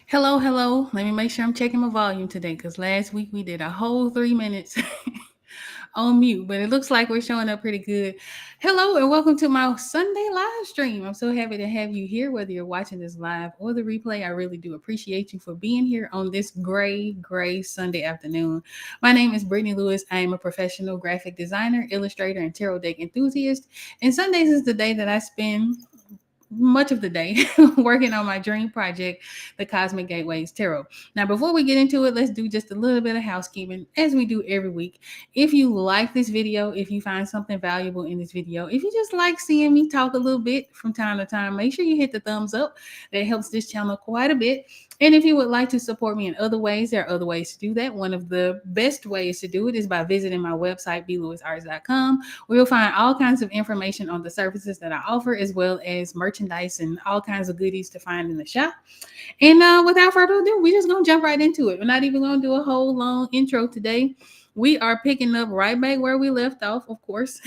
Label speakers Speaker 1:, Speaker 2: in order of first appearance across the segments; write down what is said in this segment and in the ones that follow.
Speaker 1: Hello, hello. Let me make sure I'm checking my volume today because last week we did a whole 3 minutes on mute, but it looks like we're showing up pretty good. Hello, and welcome to my Sunday live stream. I'm so happy to have you here, whether you're watching this live or the replay. I really do appreciate you for being here on this gray Sunday afternoon. My name is Brittany Lewis. I am a professional graphic designer, illustrator, and tarot deck enthusiast. And Sundays is the day that I spend much of the day working on my dream project, the Cosmic Gateways Tarot. Now, before we get into it, let's do just a little bit of housekeeping as we do every week. If you like this video, if you find something valuable in this video, if you just like seeing me talk a little bit from time to time, make sure you hit the thumbs up. That helps this channel quite a bit. And if you would like to support me in other ways, there are other ways to do that. One of the best ways to do it is by visiting my website, blewisarts.com, where you'll find all kinds of information on the services that I offer, as well as merchandise and all kinds of goodies to find in the shop. And without further ado, we're just going to jump right into it. We're not even going to do a whole long intro today. We are picking up right back where we left off, of course,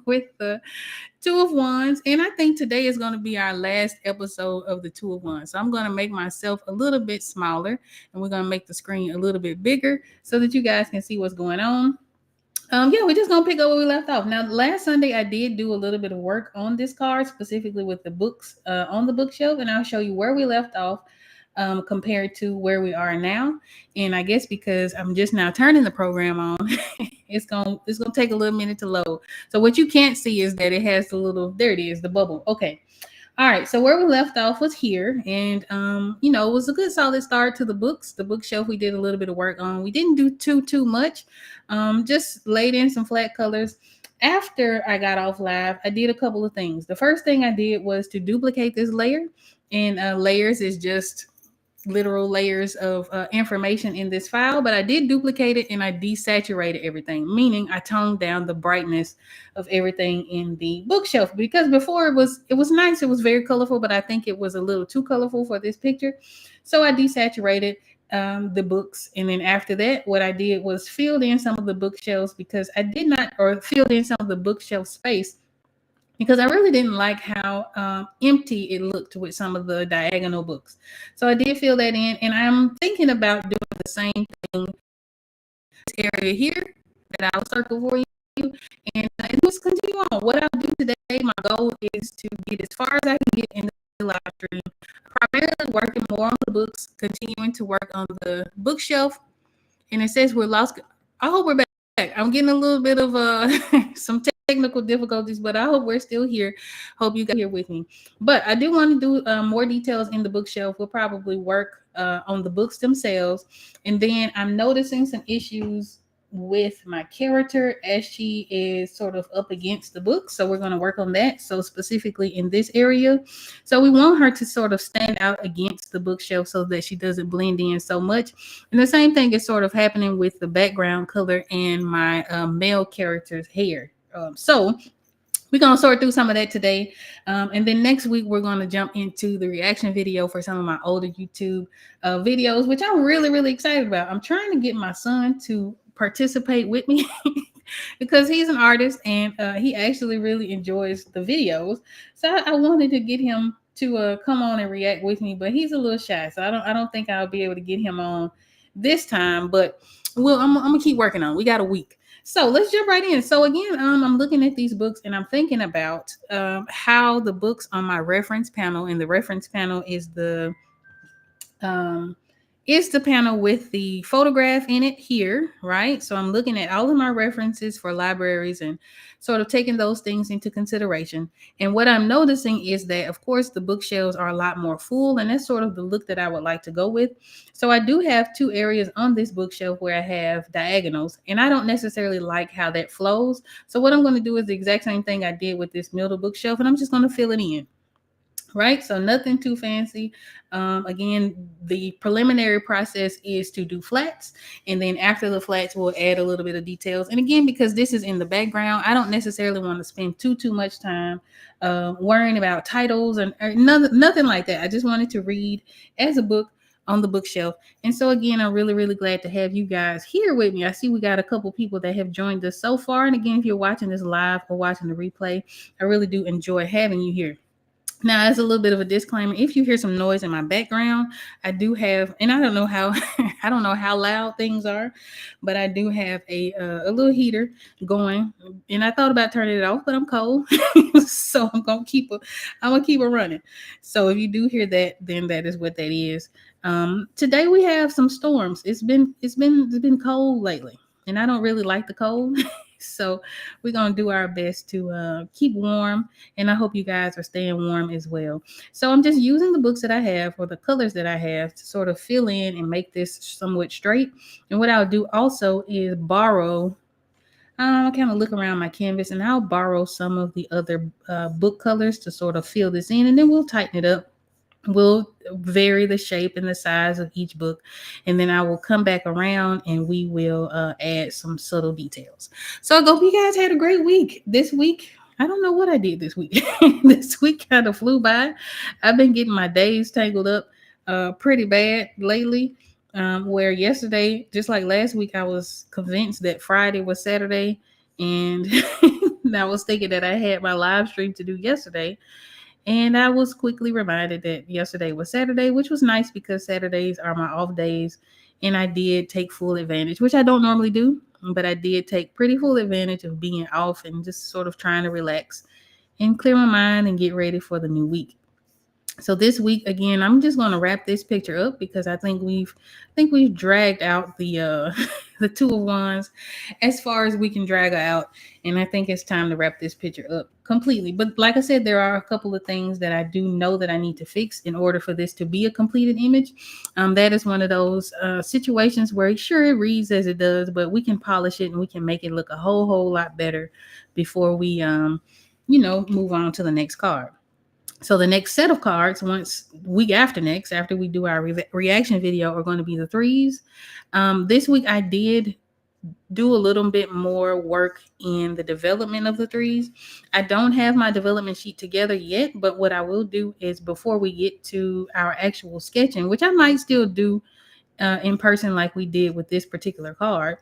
Speaker 1: with the Two of Wands. And I think today is going to be our last episode of the Two of Wands. So I'm going to make myself a little bit smaller, and we're going to make the screen a little bit bigger so that you guys can see what's going on. Yeah, we're just gonna pick up where we left off. Now, last Sunday I did do a little bit of work on this card, specifically with the books on the bookshelf, and I'll show you where we left off compared to where we are now. And I guess because I'm just now turning the program on, it's gonna take a little minute to load. So what you can't see is that it has the little, there it is, the bubble. Okay. All right, so where we left off was here, and it was a good solid start to the books. The bookshelf we did a little bit of work on. We didn't do too much, just laid in some flat colors. After I got off live, I did a couple of things. The first thing I did was to duplicate this layer, and layers is just literal layers of information in this file, but I did duplicate it and I desaturated everything, meaning I toned down the brightness of everything in the bookshelf, because before it was nice, it was very colorful, but I think it was a little too colorful for this picture. So I desaturated the books, and then after that, what I did was filled in some of the bookshelves, because I did not, or filled in some of the bookshelf space, because I really didn't like how empty it looked with some of the diagonal books. So I did fill that in, and I'm thinking about doing the same thing this area here that I'll circle for you, and just continue on. What I'll do today, my goal is to get as far as I can get in the live stream, primarily working more on the books, continuing to work on the bookshelf. And it says we're lost. I hope we're back. I'm getting a little bit of some technical difficulties, but I hope we're still here. Hope you guys are here with me. But I do want to do more details in the bookshelf. We'll probably work on the books themselves. And then I'm noticing some issues with my character as she is sort of up against the book. So we're going to work on that. So specifically in this area. So we want her to sort of stand out against the bookshelf so that she doesn't blend in so much. And the same thing is sort of happening with the background color and my male character's hair. So we're going to sort through some of that today. And then next week, we're going to jump into the reaction video for some of my older YouTube videos, which I'm really excited about. I'm trying to get my son to participate with me because he's an artist, and he actually really enjoys the videos. So I wanted to get him to come on and react with me, but he's a little shy. So I don't think I'll be able to get him on this time, but I'm going to keep working on it. We got a week. So let's jump right in. So again, I'm looking at these books and I'm thinking about how the books on my reference panel, and the reference panel is the panel with the photograph in it here, right? So I'm looking at all of my references for libraries and sort of taking those things into consideration. And what I'm noticing is that, of course, the bookshelves are a lot more full, and that's sort of the look that I would like to go with. So I do have two areas on this bookshelf where I have diagonals, and I don't necessarily like how that flows. So what I'm going to do is the exact same thing I did with this middle bookshelf, and I'm just going to fill it in. Right, so nothing too fancy. Again, the preliminary process is to do flats, and then after the flats, we'll add a little bit of details. And again, because this is in the background, I don't necessarily want to spend too much time worrying about titles and nothing like that. I just wanted to read as a book on the bookshelf. And so again, I'm really glad to have you guys here with me. I see we got a couple people that have joined us so far. And again, if you're watching this live or watching the replay, I really do enjoy having you here. Now, as a little bit of a disclaimer, if you hear some noise in my background, I do have, and I don't know how, I don't know how loud things are, but I do have a little heater going, and I thought about turning it off, but I'm cold, so I'm gonna keep it running. So if you do hear that, then that is what that is. Today we have some storms. It's been cold lately, and I don't really like the cold, so we're gonna do our best to keep warm, and I hope you guys are staying warm as well. So I'm just using the books that I have or the colors that I have to sort of fill in and make this somewhat straight. And what I'll do also is borrow. I'll kind of look around my canvas and I'll borrow some of the other book colors to sort of fill this in, and then we'll tighten it up. We'll vary the shape and the size of each book, and then I will come back around and we will add some subtle details. So I hope you guys had a great week this week. I don't know what I did this week. This week kind of flew by. I've been getting my days tangled up pretty bad lately. Where yesterday, just like last week, I was convinced that Friday was Saturday, and I was thinking that I had my live stream to do yesterday, and I was quickly reminded that yesterday was Saturday, which was nice because Saturdays are my off days. And I did take full advantage, which I don't normally do, but I did take pretty full advantage of being off and just sort of trying to relax and clear my mind and get ready for the new week. So this week again, I'm just going to wrap this picture up because I think we've dragged out the the two of wands as far as we can drag her out, and I think it's time to wrap this picture up completely. But like I said, there are a couple of things that I do know that I need to fix in order for this to be a completed image. That is one of those situations where sure it reads as it does, but we can polish it and we can make it look a whole lot better before we move on to the next card. So the next set of cards, once week after next, after we do our reaction video, are going to be the threes. This week I did do a little bit more work in the development of the threes. I don't have my development sheet together yet, but what I will do is before we get to our actual sketching, which I might still do in person like we did with this particular card,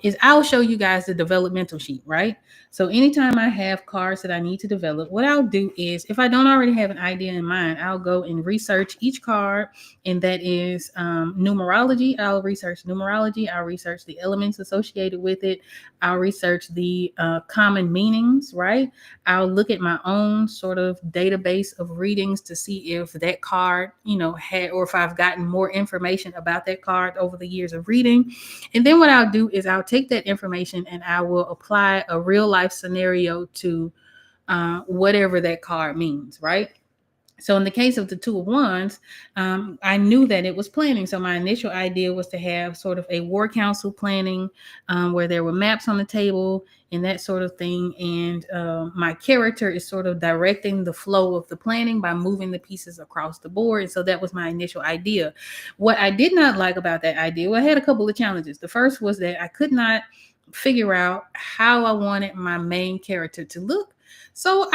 Speaker 1: is I'll show you guys the developmental sheet, right? So anytime I have cards that I need to develop, what I'll do is if I don't already have an idea in mind, I'll go and research each card, and that is numerology. I'll research numerology. I'll research the elements associated with it. I'll research the common meanings, right? I'll look at my own sort of database of readings to see if that card, had, or if I've gotten more information about that card over the years of reading. And then what I'll do is I'll take that information and I will apply a real life scenario to whatever that card means, right? So in the case of the two of wands, I knew that it was planning. So my initial idea was to have sort of a war council planning where there were maps on the table and that sort of thing. And my character is sort of directing the flow of the planning by moving the pieces across the board. And so that was my initial idea. What I did not like about that idea, well, I had a couple of challenges. The first was that I could not figure out how I wanted my main character to look. So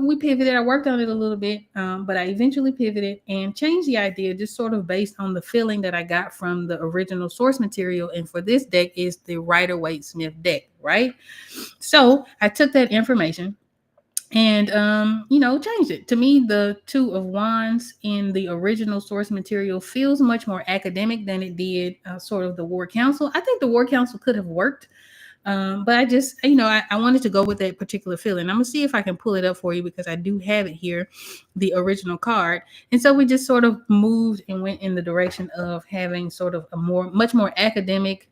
Speaker 1: we pivoted. I worked on it a little bit, but I eventually pivoted and changed the idea just sort of based on the feeling that I got from the original source material. And for this deck is the Rider-Waite-Smith deck, right? So I took that information and changed it. To me, the two of wands in the original source material feels much more academic than it did sort of the war council. I think the war council could have worked, but I just, I wanted to go with that particular feeling. I'm gonna see if I can pull it up for you because I do have it here, the original card. And so we just sort of moved and went in the direction of having sort of much more academic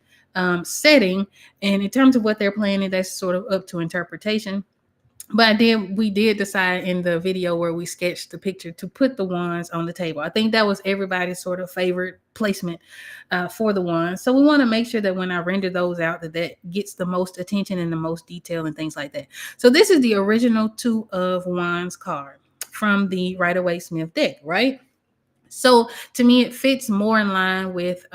Speaker 1: setting. And in terms of what they're planning, that's sort of up to interpretation. But we did decide in the video where we sketched the picture to put the wands on the table. I think that was everybody's sort of favorite placement for the wands. So we want to make sure that when I render those out, that gets the most attention and the most detail and things like that. So this is the original two of wands card from the Rider-Waite-Smith deck, right? So to me, it fits more in line with,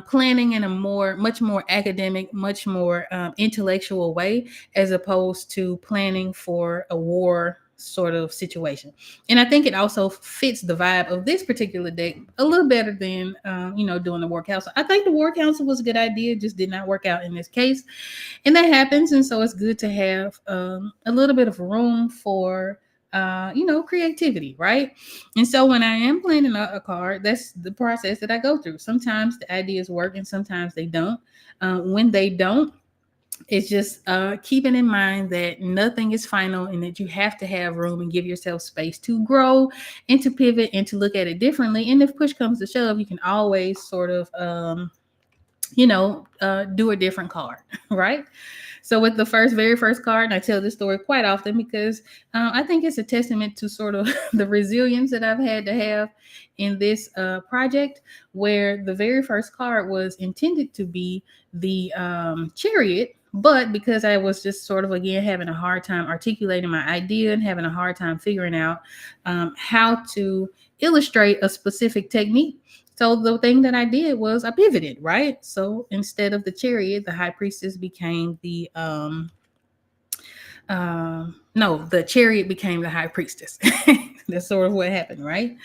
Speaker 1: planning in a much more academic, much more intellectual way, as opposed to planning for a war sort of situation. And I think it also fits the vibe of this particular deck a little better than, doing the war council. I think the war council was a good idea, just did not work out in this case. And that happens. And so it's good to have a little bit of room for creativity, right? And so when I am planning a card, that's the process that I go through. Sometimes the ideas work and sometimes they don't. When they don't, it's just keeping in mind that nothing is final and that you have to have room and give yourself space to grow and to pivot and to look at it differently. And if push comes to shove, you can always sort of do a different card, right? So with the very first card, and I tell this story quite often because I think it's a testament to sort of the resilience that I've had to have in this project, where the very first card was intended to be the chariot. But because I was just sort of, again, having a hard time articulating my idea and having a hard time figuring out how to illustrate a specific technique, so the thing that I did was I pivoted, right? So instead of the chariot, the high priestess became the chariot became the high priestess. That's sort of what happened, right?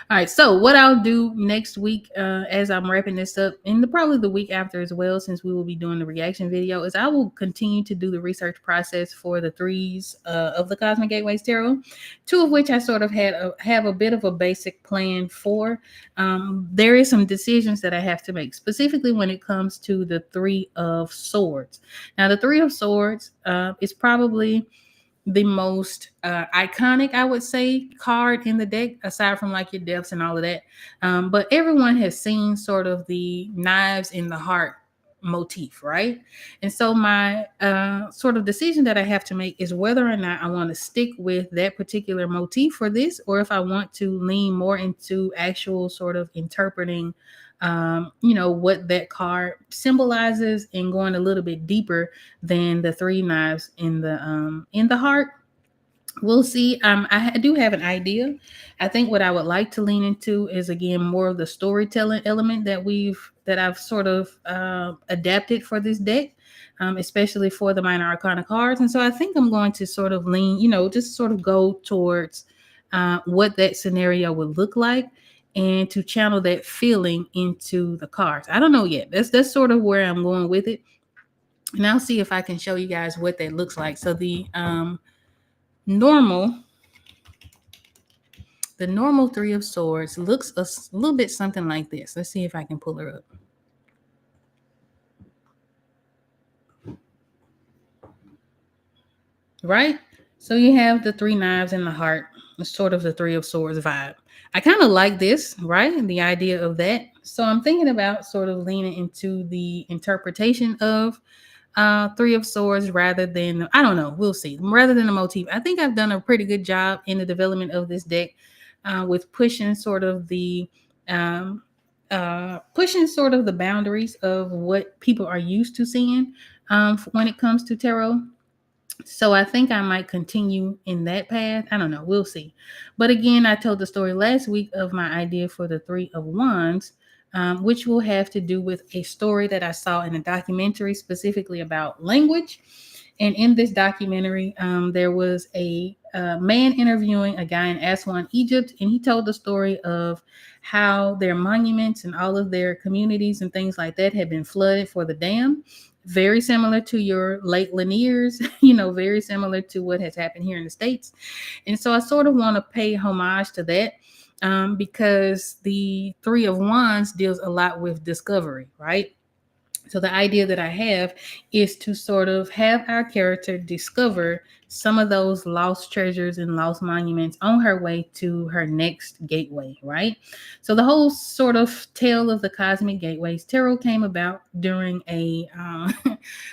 Speaker 1: All right. So what I'll do next week, as I'm wrapping this up, and probably the week after as well, since we will be doing the reaction video, is I will continue to do the research process for the threes of the Cosmic Gateways Tarot, two of which I sort of have a bit of a basic plan for. There is some decisions that I have to make, specifically when it comes to the Three of Swords. Now, the Three of Swords is probably the most iconic, I would say, card in the deck, aside from like your deaths and all of that. But everyone has seen sort of the knives in the heart motif, right? And so my sort of decision that I have to make is whether or not I want to stick with that particular motif for this, or if I want to lean more into actual sort of interpreting what that card symbolizes and going a little bit deeper than the three knives in the heart. We'll see. I do have an idea. I think what I would like to lean into is, again, more of the storytelling element that I've sort of adapted for this deck, especially for the minor arcana cards. And so I think I'm going to sort of lean, just sort of go towards what that scenario would look like, and to channel that feeling into the cards. I don't know yet. That's sort of where I'm going with it. And I'll see if I can show you guys what that looks like. So the normal Three of Swords looks a little bit something like this. Let's see if I can pull her up. Right? So you have the three knives in the heart. It's sort of the Three of Swords vibe. I kind of like this, right? The idea of that. So I'm thinking about sort of leaning into the interpretation of Three of Swords rather than, I don't know, we'll see, rather than the motif. I think I've done a pretty good job in the development of this deck with pushing sort of the boundaries of what people are used to seeing when it comes to tarot. So I think I might continue in that path. I don't know. We'll see. But again, I told the story last week of my idea for the Three of Wands, which will have to do with a story that I saw in a documentary specifically about language. And in this documentary, there was a man interviewing a guy in Aswan, Egypt, and he told the story of how their monuments and all of their communities and things like that had been flooded for the dam. Very similar to your Lake Laniers, very similar to what has happened here in the States. And so I sort of want to pay homage to that because the Three of Wands deals a lot with discovery, right? So the idea that I have is to sort of have our character discover some of those lost treasures and lost monuments on her way to her next gateway, right? So the whole sort of tale of the Cosmic Gateways Tarot came about during a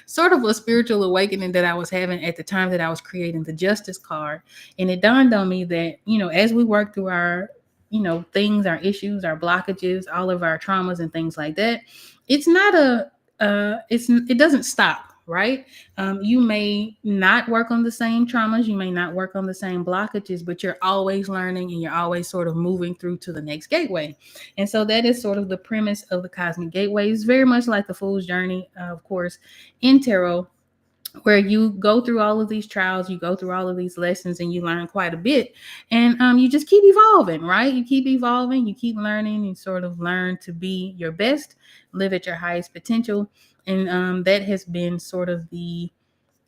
Speaker 1: sort of a spiritual awakening that I was having at the time that I was creating the Justice card. And it dawned on me that, as we work through our things, our issues, our blockages, all of our traumas and things like that, it's not it doesn't stop, right? You may not work on the same traumas, you may not work on the same blockages, but you're always learning and you're always sort of moving through to the next gateway. And so that is sort of the premise of the Cosmic Gateways, very much like the Fool's Journey, of course, in tarot, where you go through all of these trials, you go through all of these lessons, and you learn quite a bit. And you just keep evolving, right? You keep evolving, you keep learning, you sort of learn to be your best, live at your highest potential. And that has been sort of the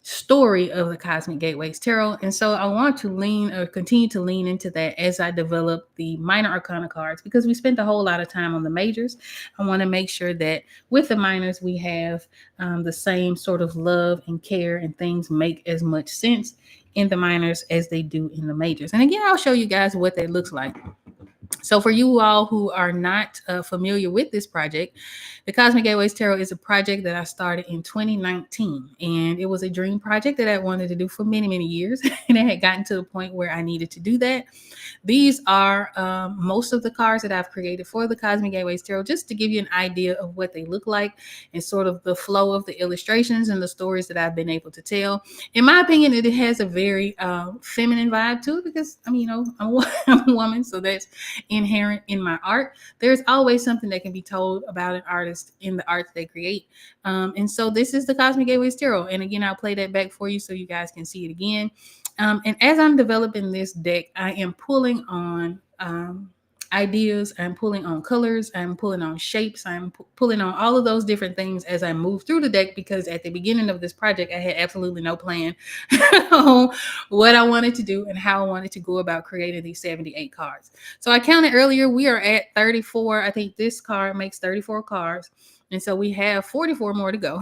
Speaker 1: story of the Cosmic Gateways Tarot. And so I want to lean or continue to lean into that as I develop the minor arcana cards, because we spent a whole lot of time on the majors. I want to make sure that with the minors, we have the same sort of love and care, and things make as much sense in the minors as they do in the majors. And again, I'll show you guys what that looks like. So, for you all who are not familiar with this project, the Cosmic Gateways Tarot is a project that I started in 2019. And it was a dream project that I wanted to do for many, many years. And it had gotten to the point where I needed to do that. These are most of the cards that I've created for the Cosmic Gateways Tarot, just to give you an idea of what they look like and sort of the flow of the illustrations and the stories that I've been able to tell. In my opinion, it has a very feminine vibe to it, because I'm a woman, so that's inherent in my art. There's always something that can be told about an artist in the art they create. And so this is the Cosmic Gateways Tarot. And again, I'll play that back for you so you guys can see it again. And as I'm developing this deck, I am pulling on ideas, I'm pulling on colors, I'm pulling on shapes, I'm pulling on all of those different things as I move through the deck, because at the beginning of this project, I had absolutely no plan on what I wanted to do and how I wanted to go about creating these 78 cards. So I counted earlier, we are at 34. I think this card makes 34 cards. And so we have 44 more to go.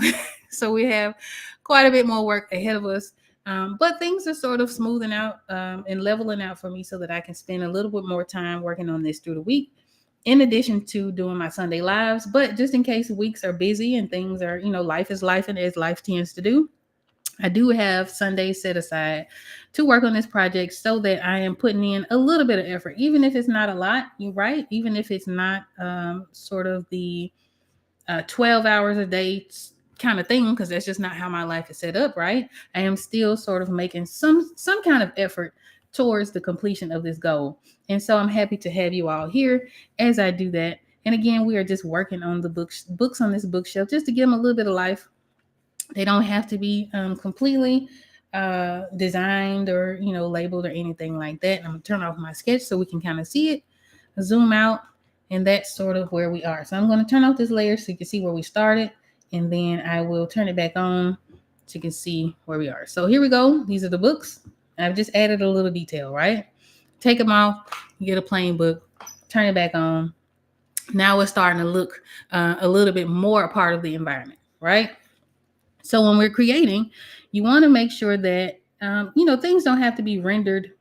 Speaker 1: So we have quite a bit more work ahead of us. But things are sort of smoothing out and leveling out for me, so that I can spend a little bit more time working on this through the week, in addition to doing my Sunday lives. But just in case weeks are busy and things are, life is life, and as life tends to do, I do have Sundays set aside to work on this project, so that I am putting in a little bit of effort, even if it's not a lot, you're right, even if it's not sort of the 12 hours a day kind of thing, because that's just not how my life is set up, right? I am still sort of making some kind of effort towards the completion of this goal. And so I'm happy to have you all here as I do that. And again, we are just working on the books on this bookshelf, just to give them a little bit of life. They don't have to be completely designed or labeled or anything like that. I'm gonna turn off my sketch so we can kind of see it, zoom out, and that's sort of where we are. So I'm going to turn off this layer so you can see where we started, and then I will turn it back on so you can see where we are. So here we go. These are the books. I've just added a little detail, right? Take them off, you get a plain book, turn it back on. Now we're starting to look a little bit more a part of the environment, right? So when we're creating, you want to make sure that, things don't have to be rendered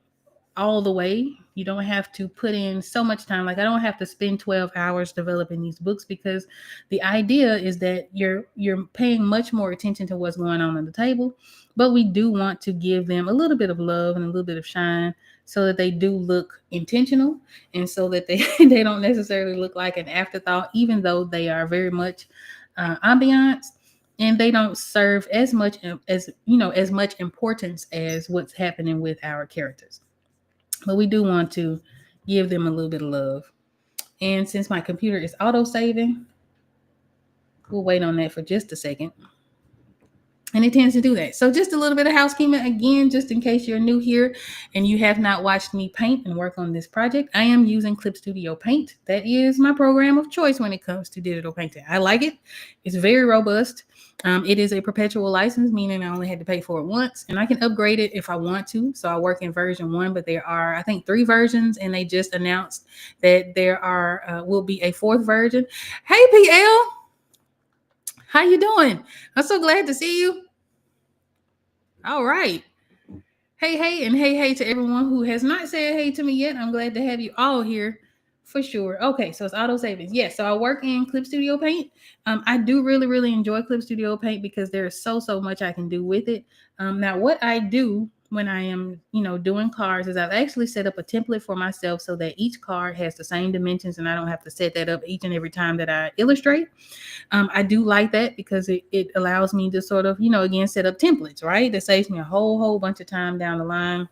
Speaker 1: all the way. You don't have to put in so much time. Like, I don't have to spend 12 hours developing these books, because the idea is that you're paying much more attention to what's going on the table. But we do want to give them a little bit of love and a little bit of shine, so that they do look intentional, and so that they they don't necessarily look like an afterthought, even though they are very much ambiance, and they don't serve as much as much importance as what's happening with our characters. But we do want to give them a little bit of love. And since my computer is auto saving, we'll wait on that for just a second. And it tends to do that. So just a little bit of housekeeping again, just in case you're new here and you have not watched me paint and work on this project. I am using Clip Studio Paint. That is my program of choice when it comes to digital painting. I like it. It's very robust. It is a perpetual license, meaning I only had to pay for it once, and I can upgrade it if I want to. So I work in version 1, but there are, I think, 3 versions, and they just announced that there will be a 4th version. Hey, PL. How you doing? I'm so glad to see you. All right. Hey, and hey to everyone who has not said hey to me yet. I'm glad to have you all here for sure. Okay, so it's auto savings. Yes, so I work in Clip Studio Paint. I do really enjoy Clip Studio Paint, because there's so much I can do with it. Now, what I do when I am, doing cards is I've actually set up a template for myself, so that each card has the same dimensions, and I don't have to set that up each and every time that I illustrate. I do like that, because it allows me to sort of, again, set up templates, right? That saves me a whole bunch of time down the line.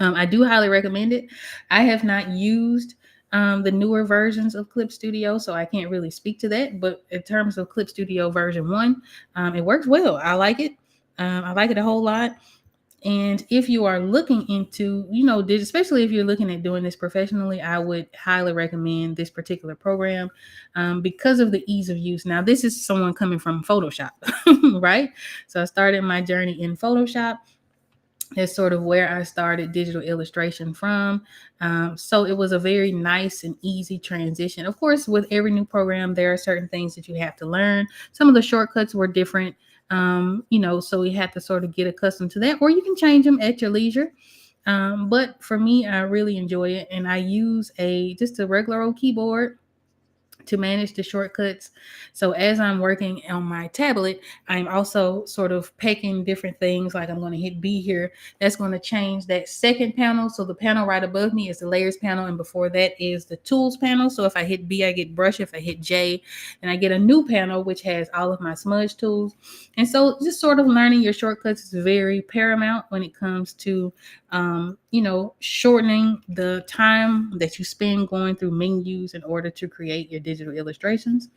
Speaker 1: I do highly recommend it. I have not used the newer versions of Clip Studio, so I can't really speak to that. But in terms of Clip Studio version 1, it works well. I like it. I like it a whole lot. And if you are looking into, especially if you're looking at doing this professionally, I would highly recommend this particular program because of the ease of use. Now, this is someone coming from Photoshop, right? So I started my journey in Photoshop. That's sort of where I started digital illustration from. So it was a very nice and easy transition. Of course, with every new program, there are certain things that you have to learn. Some of the shortcuts were different, so you have to sort of get accustomed to that, or you can change them at your leisure. But for me, I really enjoy it, and I use just a regular old keyboard to manage the shortcuts. So as I'm working on my tablet, I'm also sort of picking different things. Like I'm going to hit B here. That's going to change that second panel. So the panel right above me is the layers panel, and before that is the tools panel. So if I hit B, I get brush. If I hit J, then I get a new panel which has all of my smudge tools. And so just sort of learning your shortcuts is very paramount when it comes to shortening the time that you spend going through menus in order to create your digital illustrations.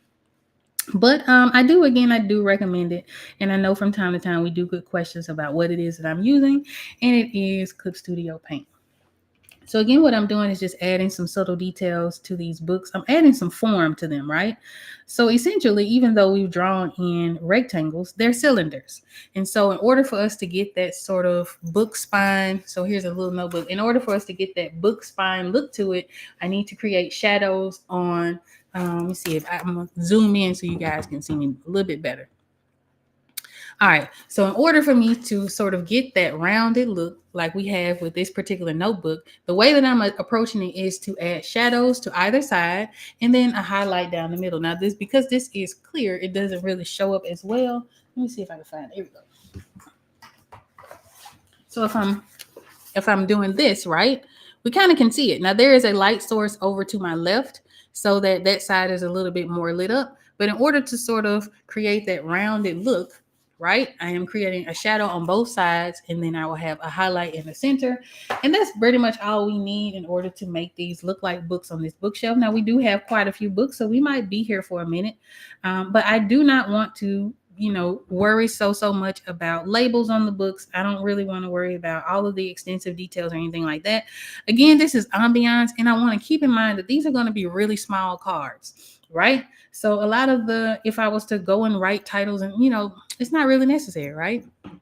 Speaker 1: But I do recommend it. And I know from time to time we do get questions about what it is that I'm using, and it is Clip Studio Paint. So again, what I'm doing is just adding some subtle details to these books. I'm adding some form to them, right? So essentially, even though we've drawn in rectangles, they're cylinders. And so in order for us to get that sort of book spine, so here's a little notebook. In order for us to get that book spine look to it, I need to create shadows on, let me see if I'm going to zoom in so you guys can see me a little bit better. All right. So in order for me to sort of get that rounded look like we have with this particular notebook, the way that I'm approaching it is to add shadows to either side and then a highlight down the middle. Now because this is clear, it doesn't really show up as well. Let me see if I can find it. Here we go. So if I'm doing this, right, we kind of can see it. Now there is a light source over to my left so that side is a little bit more lit up. But in order to sort of create that rounded look, right, I am creating a shadow on both sides, and then I will have a highlight in the center. And that's pretty much all we need in order to make these look like books on this bookshelf. Now we do have quite a few books, so we might be here for a minute. But I do not want to worry so much about labels on the books. I don't really want to worry about all of the extensive details or anything like that. Again, this is ambiance, and I want to keep in mind that these are going to be really small cards, right? So a lot of if I was to go and write titles, and it's not really necessary, right? All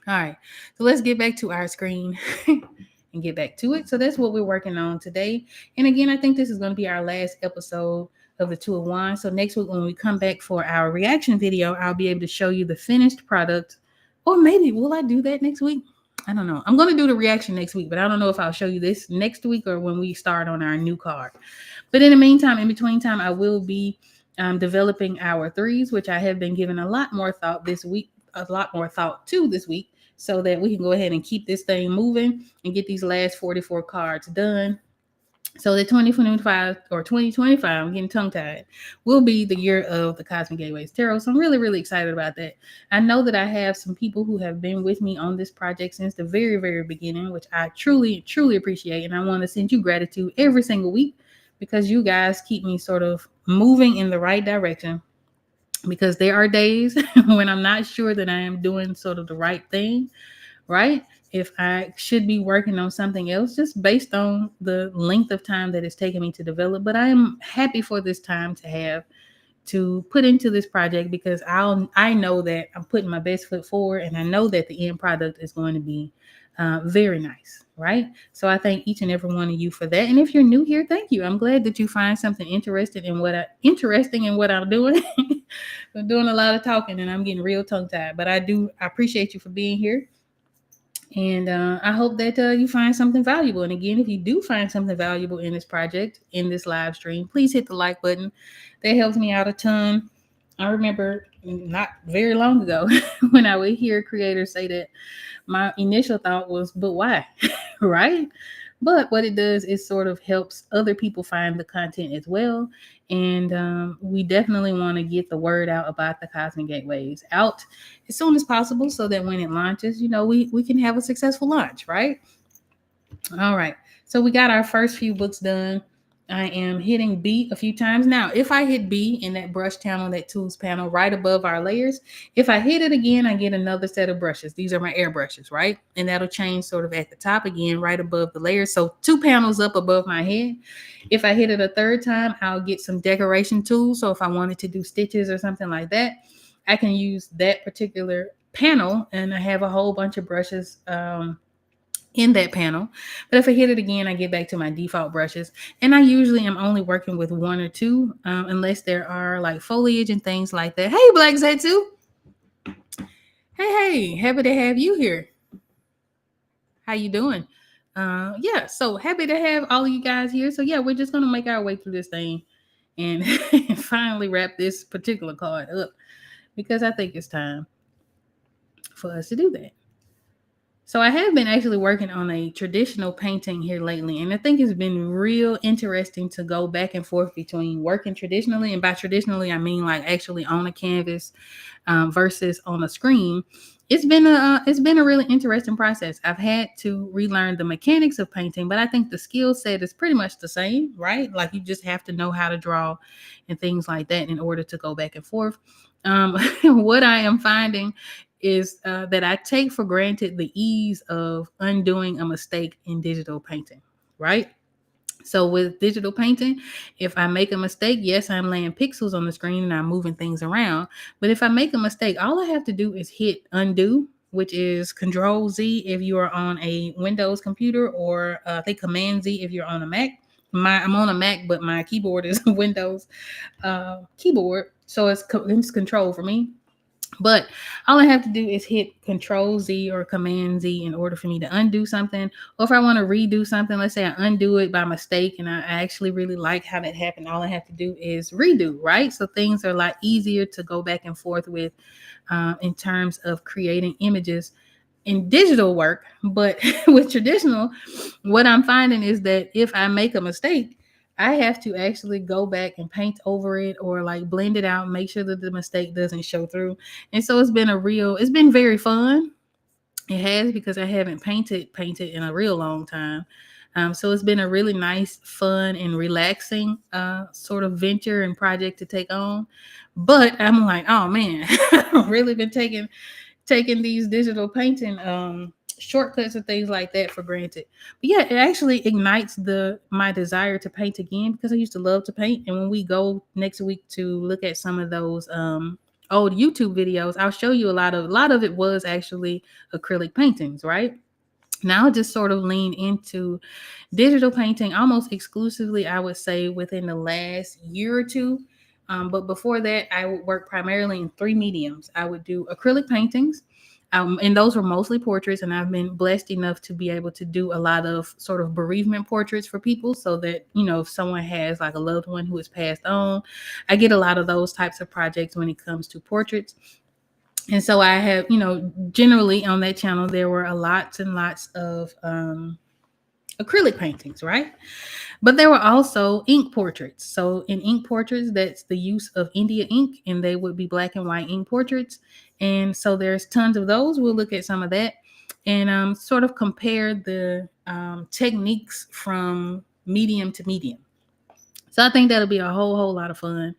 Speaker 1: right, so let's get back to our screen and get back to it. So that's what we're working on today. And again, I think this is going to be our last episode of the 2 of Wands. So next week when we come back for our reaction video, I'll be able to show you the finished product. Or maybe will I do that next week? I don't know. I'm going to do the reaction next week, but I don't know if I'll show you this next week or when we start on our new card. But in the meantime, in between time, I will be developing our threes, which I have been giving a lot more thought this week, so that we can go ahead and keep this thing moving and get these last 44 cards done. So the 2025 or 2025, I'm getting tongue-tied, will be the year of the Cosmic Gateways Tarot. So I'm really, really excited about that. I know that I have some people who have been with me on this project since the very, very beginning, which I truly, truly appreciate. And I want to send you gratitude every single week because you guys keep me sort of moving in the right direction. Because there are days when I'm not sure that I am doing sort of the right thing, right? If I should be working on something else, just based on the length of time that it's taken me to develop. But I am happy for this time to have to put into this project because I know that I'm putting my best foot forward, and I know that the end product is going to be very nice, right? So I thank each and every one of you for that. And if you're new here, thank you. I'm glad that you find something interesting in what I'm doing. I'm doing a lot of talking, and I'm getting real tongue-tied. But I appreciate you for being here. And I hope that you find something valuable. And again, if you do find something valuable in this project, in this live stream, please hit the like button. That helps me out a ton. I remember not very long ago when I would hear creators say that, my initial thought was, but why? Right? But what it does is sort of helps other people find the content as well. And we definitely want to get the word out about the Cosmic Gateways out as soon as possible so that when it launches, we can have a successful launch, right? All right. So we got our first few books done. I am hitting B a few times. Now, if I hit B in that brush channel, that tools panel right above our layers, if I hit it again, I get another set of brushes. These are my air brushes, right? And that'll change sort of at the top again, right above the layers. So 2 panels up above my head. If I hit it a third time, I'll get some decoration tools. So if I wanted to do stitches or something like that, I can use that particular panel, and I have a whole bunch of brushes in that panel. But if I hit it again, I get back to my default brushes. And I usually am only working with one or two, unless there are like foliage and things like that. Hey, Black Zetsu. Hey, happy to have you here. How you doing? Yeah, so happy to have all of you guys here. So yeah, we're just gonna make our way through this thing and finally wrap this particular card up, because I think it's time for us to do that. So I have been actually working on a traditional painting here lately, and I think it's been real interesting to go back and forth between working traditionally, and by traditionally I mean like actually on a canvas, versus on a screen. It's been a really interesting process. I've had to relearn the mechanics of painting, but I think the skill set is pretty much the same, right? Like you just have to know how to draw and things like that in order to go back and forth. What I am finding is that I take for granted the ease of undoing a mistake in digital painting, right? So with digital painting, if I make a mistake, yes, I'm laying pixels on the screen and I'm moving things around. But if I make a mistake, all I have to do is hit undo, which is Control Z if you are on a Windows computer, or I think Command Z if you're on a Mac. I'm on a Mac, but my keyboard is a Windows keyboard, so it's Control for me. But all I have to do is hit Control Z or Command Z in order for me to undo something. Or if I want to redo something, let's say I undo it by mistake and I actually really like how that happened, all I have to do is redo, right? So things are a lot easier to go back and forth with, in terms of creating images in digital work. But with traditional, what I'm finding is that if I make a mistake, I have to actually go back and paint over it or like blend it out, make sure that the mistake doesn't show through. And so it's been very fun. It has, because I haven't painted in a real long time. So it's been a really nice, fun, and relaxing sort of venture and project to take on. But I'm like, oh man, I've really been taking these digital painting shortcuts and things like that for granted. But yeah, it actually ignites the my desire to paint again, because I used to love to paint. And when we go next week to look at some of those old YouTube videos, I'll show you a lot of it was actually acrylic paintings, right? Now I just sort of lean into digital painting almost exclusively, I would say, within the last year or two. But before that, I would work primarily in three mediums. I would do acrylic paintings, and those were mostly portraits. And I've been blessed enough to be able to do a lot of sort of bereavement portraits for people, so that, if someone has like a loved one who has passed on, I get a lot of those types of projects when it comes to portraits. And so I have, generally on that channel, there were lots and lots of acrylic paintings, right? But there were also ink portraits. So in ink portraits, that's the use of India ink, and they would be black and white ink portraits. And so there's tons of those. We'll look at some of that and sort of compare the techniques from medium to medium. So I think that'll be a whole lot of fun.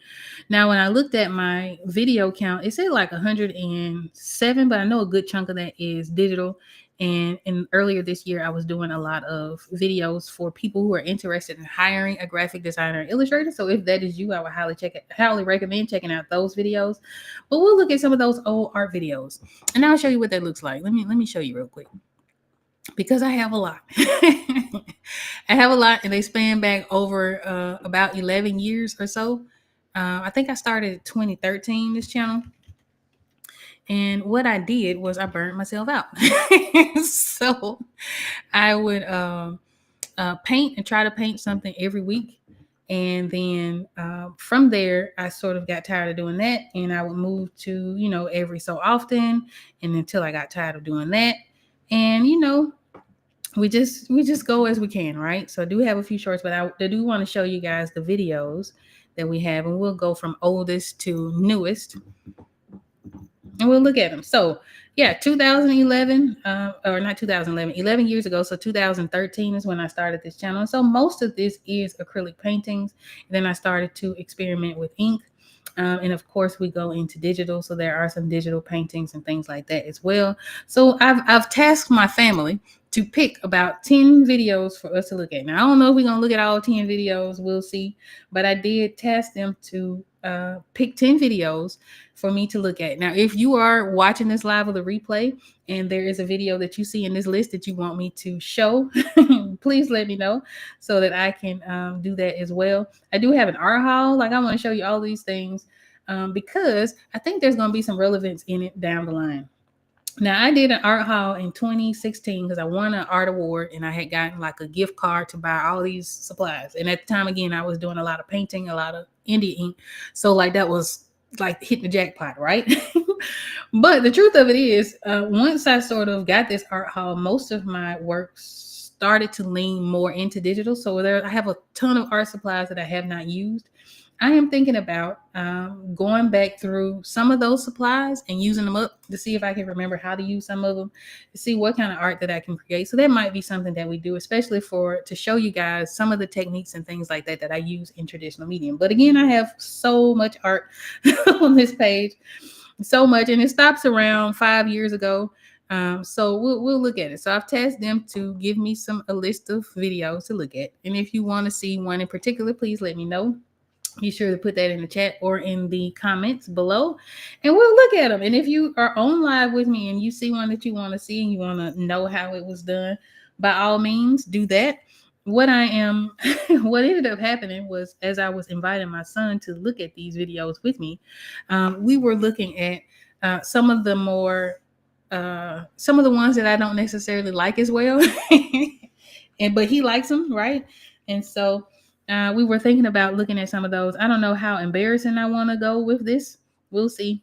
Speaker 1: Now, when I looked at my video count, it said like 107, but I know a good chunk of that is digital. And earlier this year, I was doing a lot of videos for people who are interested in hiring a graphic designer and illustrator. So if that is you, I would highly recommend checking out those videos. But we'll look at some of those old art videos, and I'll show you what that looks like. Let me show you real quick, because I have a lot. I have a lot, and they span back over about 11 years or so. I think I started in 2013, this channel. And what I did was I burned myself out. So I would paint and try to paint something every week. And then from there, I sort of got tired of doing that. And I would move to, every so often. And until I got tired of doing that. And, we just go as we can, right? So I do have a few shorts, but I do want to show you guys the videos that we have, and we'll go from oldest to newest. and we'll look at them. So, yeah, 2011, or not 2011, 11 years ago. So 2013 is when I started this channel. And so most of this is acrylic paintings. And then I started to experiment with ink. And of course, we go into digital. So there are some digital paintings and things like that as well. So I've tasked my family to pick about 10 videos for us to look at. Now, I don't know if we're going to look at all 10 videos. We'll see. But I did task them to pick 10 videos for me to look at. Now, if you are watching this live or the replay and there is a video that you see in this list that you want me to show, please let me know so that I can do that as well. I do have an art haul. Like, I want to show you all these things because I think there's going to be some relevance in it down the line. Now, I did an art haul in 2016 because I won an art award and I had gotten like a gift card to buy all these supplies. And at the time, again, I was doing a lot of painting, a lot of India ink. So, like, that was like hitting the jackpot, right? But the truth of it is, once I sort of got this art haul, most of my work started to lean more into digital. So, I have a ton of art supplies that I have not used. I am thinking about going back through some of those supplies and using them up to see if I can remember how to use some of them, to see what kind of art that I can create. So that might be something that we do, especially to show you guys some of the techniques and things like that I use in traditional medium. But again, I have so much art on this page, so much, and it stops around 5 years ago. So we'll look at it. So I've tasked them to give me a list of videos to look at, and if you want to see one in particular, please let me know. Be sure to put that in the chat or in the comments below, and we'll look at them. And if you are on live with me and you see one that you want to see and you want to know how it was done, by all means, do that. What ended up happening was, as I was inviting my son to look at these videos with me, we were looking at some of the ones that I don't necessarily like as well, but he likes them, right? And so we were thinking about looking at some of those. I don't know how embarrassing I want to go with this. We'll see.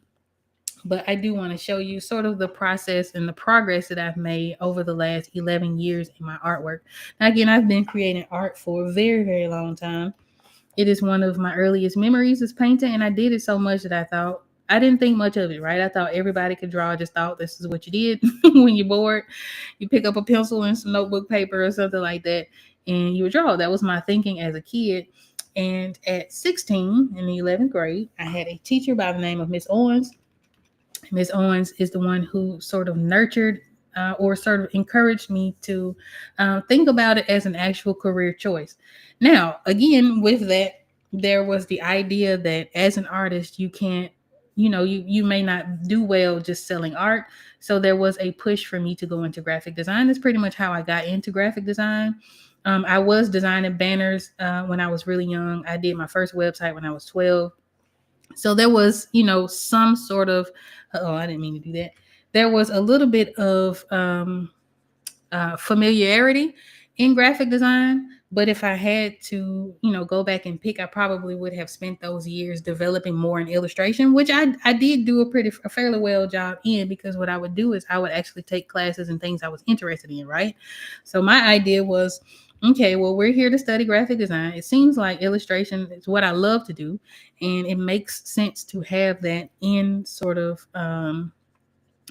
Speaker 1: But I do want to show you sort of the process and the progress that I've made over the last 11 years in my artwork. Now, again, I've been creating art for a very, very long time. It is one of my earliest memories is painting, and I did it so much that I didn't think much of it, right? I thought everybody could draw. I just thought this is what you did when you're bored. You pick up a pencil and some notebook paper or something like that, and you would draw. That was my thinking as a kid. And at 16, in the 11th grade, I had a teacher by the name of Miss Owens. Miss Owens is the one who sort of nurtured or sort of encouraged me to think about it as an actual career choice. Now, again, with that, there was the idea that as an artist, you can't, you may not do well just selling art. So there was a push for me to go into graphic design. That's pretty much how I got into graphic design. I was designing banners when I was really young. I did my first website when I was 12. So there was, some sort of, I didn't mean to do that. There was a little bit of familiarity in graphic design. But if I had to, go back and pick, I probably would have spent those years developing more in illustration, which I did do a fairly well job in, because what I would do is I would actually take classes and things I was interested in, right? So my idea was, okay, well, we're here to study graphic design. It seems like illustration is what I love to do, and it makes sense to have that in sort of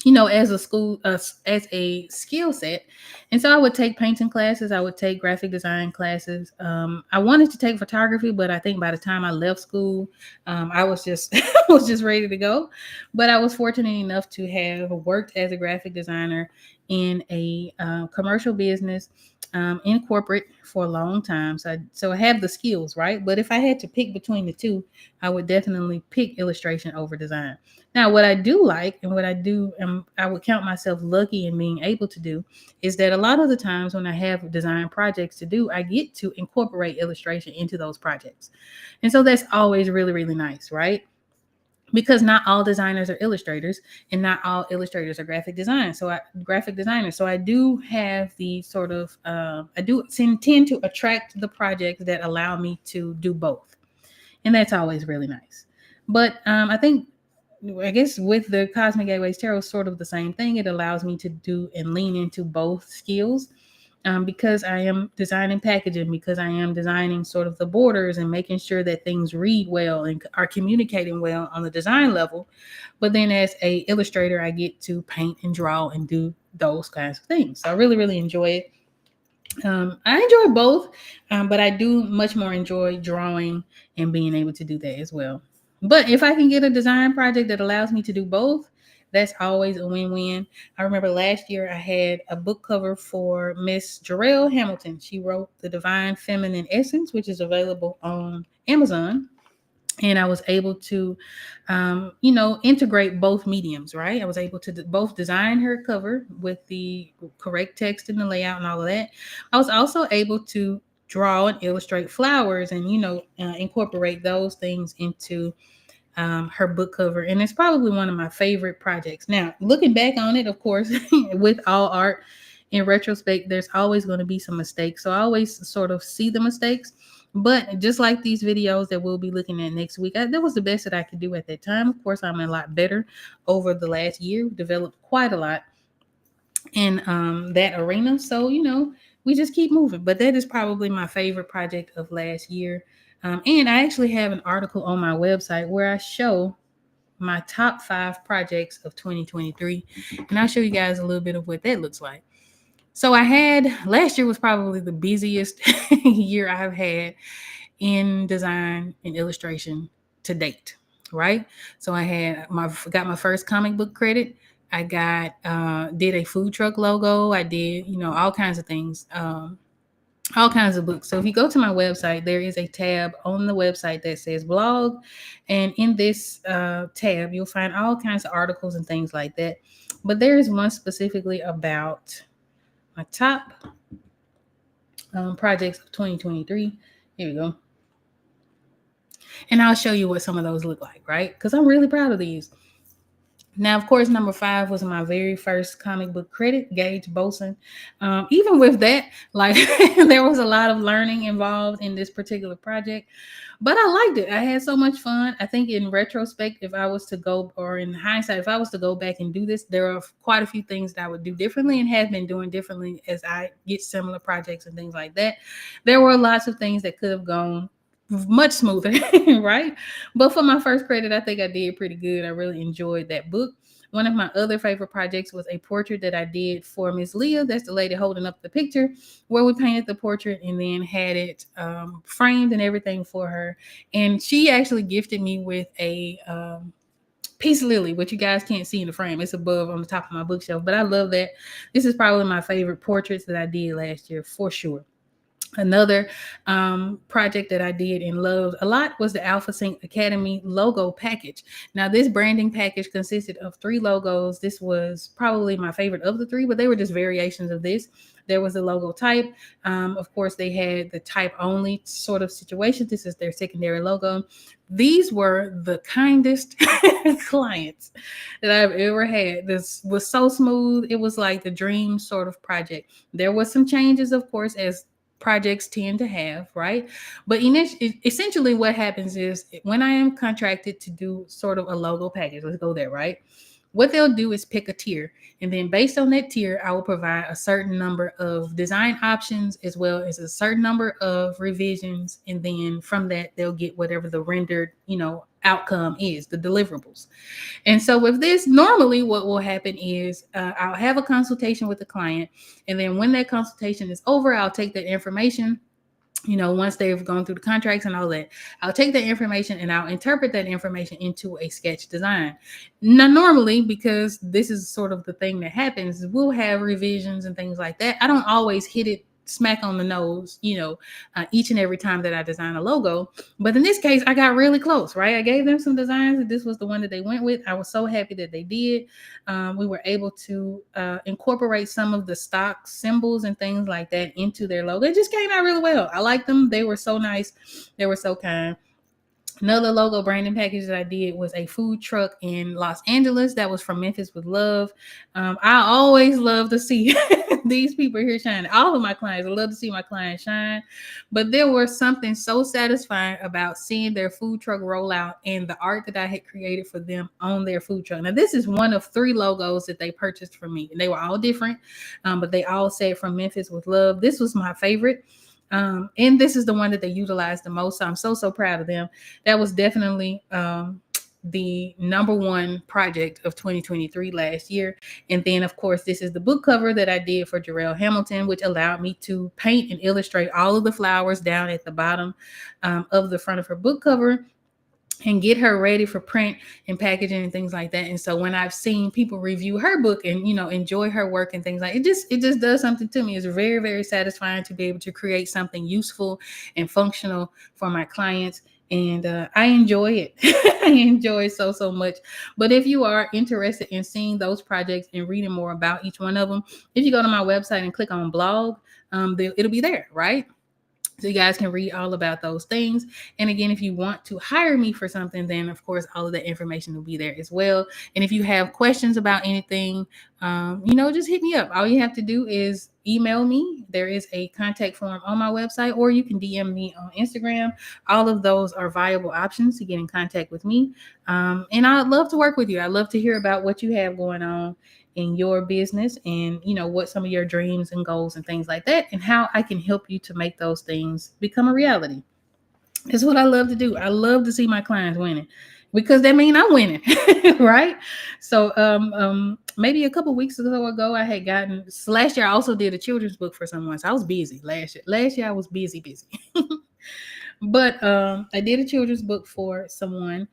Speaker 1: as a school, as a skill set. And so I would take painting classes, I would take graphic design classes. I wanted to take photography, but I think by the time I left school, I was just was just ready to go. But I was fortunate enough to have worked as a graphic designer in a commercial business, in corporate for a long time. So I have the skills, right? But if I had to pick between the two, I would definitely pick illustration over design. Now, what I do like, and what I do, I would count myself lucky in being able to do, is that a lot of the times when I have design projects to do, I get to incorporate illustration into those projects. And so that's always really, really nice, right? Because not all designers are illustrators, and not all illustrators are graphic designers. So I do have the sort of, I do tend to attract the projects that allow me to do both. And that's always really nice. But I guess with the Cosmic Gateways Tarot, sort of the same thing. It allows me to do and lean into both skills. because I am designing packaging, because I am designing sort of the borders and making sure that things read well and are communicating well on the design level. But then as a illustrator, I get to paint and draw and do those kinds of things. So I really, really enjoy it. I enjoy both, but I do much more enjoy drawing and being able to do that as well. But if I can get a design project that allows me to do both, that's always a win-win. I remember last year I had a book cover for Miss Jarrell Hamilton. She wrote The Divine Feminine Essence, which is available on Amazon, and I was able to, integrate both mediums. Right, I was able to both design her cover with the correct text and the layout and all of that. I was also able to draw and illustrate flowers and incorporate those things into her book cover, and it's probably one of my favorite projects. Now, looking back on it, of course, with all art, in retrospect, there's always going to be some mistakes. So I always sort of see the mistakes. But just like these videos that we'll be looking at next week, that was the best that I could do at that time. Of course, I'm a lot better over the last year, developed quite a lot in that arena. So, we just keep moving. But that is probably my favorite project of last year. And I actually have an article on my website where I show my top 5 projects of 2023. And I'll show you guys a little bit of what that looks like. So I had last year was probably the busiest year I've had in design and illustration to date, right? So I got my first comic book credit. I got did a food truck logo. I did, all kinds of things. All kinds of books. So if you go to my website, there is a tab on the website that says blog. And in this tab, you'll find all kinds of articles and things like that. But there is one specifically about my top projects of 2023. Here we go. And I'll show you what some of those look like, right? Because I'm really proud of these. Now, of course, number 5 was my very first comic book credit, Gage Boson. Even with that, like there was a lot of learning involved in this particular project, but I liked it. I had so much fun. I think in retrospect, if I was to go, or in hindsight, if I was to go back and do this, there are quite a few things that I would do differently and have been doing differently as I get similar projects and things like that. There were lots of things that could have gone much smoother, right? But for my first credit, I think I did pretty good. I really enjoyed that book. One of my other favorite projects was a portrait that I did for Miss Leah. That's the lady holding up the picture, where we painted the portrait and then had it framed and everything for her. And she actually gifted me with a peace lily, which you guys can't see in the frame. It's above on the top of my bookshelf, but I love that. This is probably my favorite portraits that I did last year for sure. Another project that I did and loved a lot was the Alpha Sync Academy logo package. Now, this branding package consisted of 3 logos. This was probably my favorite of the 3, but they were just variations of this. There was the logo type. Of course, they had the type only sort of situation. This is their secondary logo. These were the kindest clients that I've ever had. This was so smooth. It was like the dream sort of project. There was some changes, of course, as projects tend to have, right? But essentially what happens is when I am contracted to do sort of a logo package, let's go there, right? What they'll do is pick a tier, and then based on that tier, I will provide a certain number of design options as well as a certain number of revisions, and then from that they'll get whatever the rendered, outcome is, the deliverables. And so with this, normally what will happen is I'll have a consultation with the client. And then when that consultation is over, I'll take that information, once they've gone through the contracts and all that, I'll take that information and I'll interpret that information into a sketch design. Now, normally, because this is sort of the thing that happens, we'll have revisions and things like that. I don't always hit it smack on the nose, each and every time that I design a logo. But in this case, I got really close, right? I gave them some designs and this was the one that they went with. I was so happy that they did. We were able to incorporate some of the stock symbols and things like that into their logo. It just came out really well. I liked them. They were so nice. They were so kind. Another logo branding package that I did was a food truck in Los Angeles that was from Memphis with Love. I always love to see These people here shining. All of my clients, I love to see my clients shine. But there was something so satisfying about seeing their food truck roll out and the art that I had created for them on their food truck. Now, this is one of 3 logos that they purchased from me, and they were all different, but they all said "From Memphis with Love." This was my favorite. And this is the one that they utilized the most. So I'm so proud of them. That was definitely the number one project of 2023 last year. And then, of course, this is the book cover that I did for Jarrell Hamilton, which allowed me to paint and illustrate all of the flowers down at the bottom of the front of her book cover and get her ready for print and packaging and things like that. And so when I've seen people review her book and enjoy her work and things like it just does something to me. It's very satisfying to be able to create something useful and functional for my clients. And I enjoy it. I enjoy it so much. But if you are interested in seeing those projects and reading more about each one of them, if you go to my website and click on blog, it'll be there, right? So you guys can read all about those things. And again, if you want to hire me for something, then of course, all of that information will be there as well. And if you have questions about anything, just hit me up. All you have to do is email me. There is a contact form on my website, or you can DM me on Instagram. All of those are viable options to get in contact with me. And I'd love to work with you. I'd love to hear about what you have going on in your business and what some of your dreams and goals and things like that, and how I can help you to make those things become a reality. It's what I love to do. I love to see my clients winning, because that means I'm winning. Right? So maybe a couple weeks or so ago, I had gotten last year I also did a children's book for someone. So I was busy last year I was busy. But I did a children's book for someone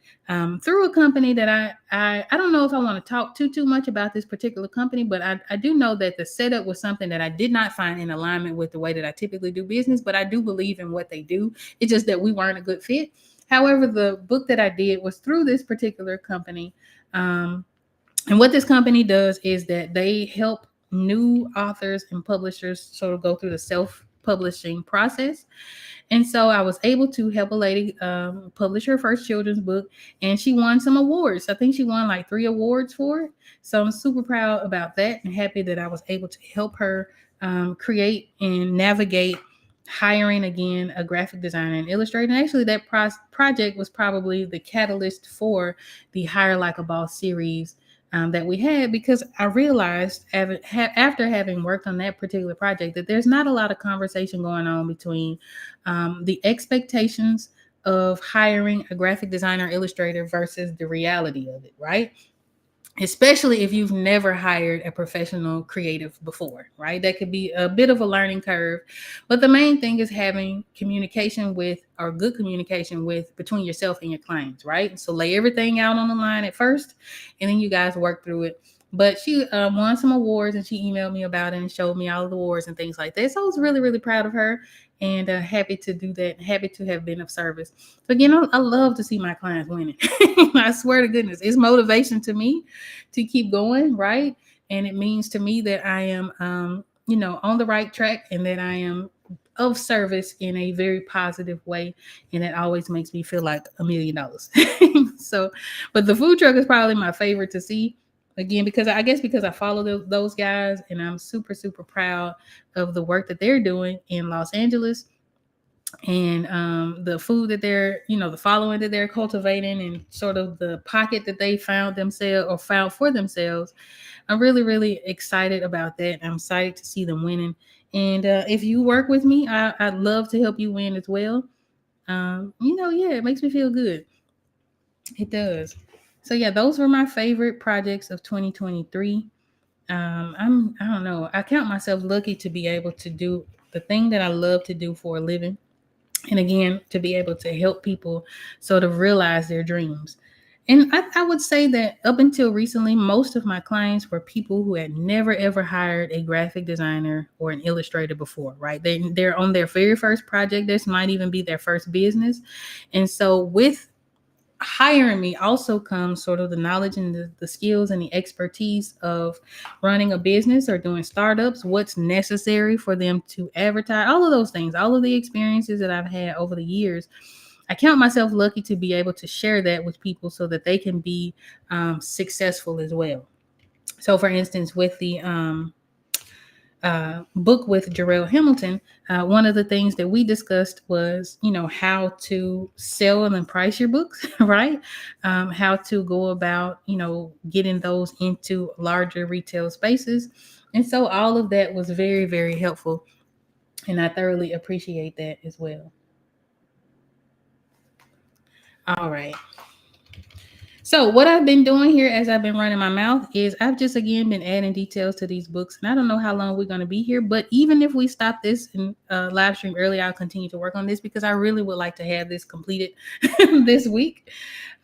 Speaker 1: through a company that I don't know if I want to talk too much about this particular company, but I do know that the setup was something that I did not find in alignment with the way that I typically do business, but I do believe in what they do. It's just that we weren't a good fit. However, the book that I did was through this particular company. And what this company does is that they help new authors and publishers sort of go through the self-publishing process. And so I was able to help a lady publish her first children's book, and she won some awards. I think she won like 3 awards for it. So I'm super proud about that and happy that I was able to help her create and navigate hiring again a graphic designer and illustrator. And actually, that project was probably the catalyst for the Hire Like a Boss series that we had, because I realized after having worked on that particular project that there's not a lot of conversation going on between the expectations of hiring a graphic designer or illustrator versus the reality of it, right? Especially if you've never hired a professional creative before, right? That could be a bit of a learning curve. But the main thing is having communication with, or good communication with, between yourself and your clients, right? So lay everything out on the line at first, and then you guys work through it. But she won some awards, and she emailed me about it and showed me all of the awards and things like that. So I was really proud of her, and happy to do that, happy to have been of service. So again, I love to see my clients winning. I swear to goodness, it's motivation to me to keep going, right? And it means to me that I am, on the right track, and that I am of service in a very positive way. And it always makes me feel like $1 million. So, but the food truck is probably my favorite to see. Again, because I follow those guys, and I'm super proud of the work that they're doing in Los Angeles, and the food that they're, the following that they're cultivating, and sort of the pocket that they found for themselves. I'm really excited about that. I'm excited to see them winning. And if you work with me, I'd love to help you win as well. It makes me feel good. It does. So yeah, those were my favorite projects of 2023. I don't know. I count myself lucky to be able to do the thing that I love to do for a living. And again, to be able to help people sort of realize their dreams. And I would say that up until recently, most of my clients were people who had never ever hired a graphic designer or an illustrator before, right? They're on their very first project. This might even be their first business. And so with hiring me also comes sort of the knowledge and the skills and the expertise of running a business or doing startups, what's necessary for them to advertise, all of those things, all of the experiences that I've had over the years. I count myself lucky to be able to share that with people so that they can be successful as well. So for instance, with the book with Jarrell Hamilton, one of the things that we discussed was, how to sell and price your books, right? How to go about, getting those into larger retail spaces. And so all of that was very, very helpful. And I thoroughly appreciate that as well. All right. So what I've been doing here as I've been running my mouth is I've just again been adding details to these books, and I don't know how long we're going to be here. But even if we stop this and live stream early, I'll continue to work on this because I really would like to have this completed this week.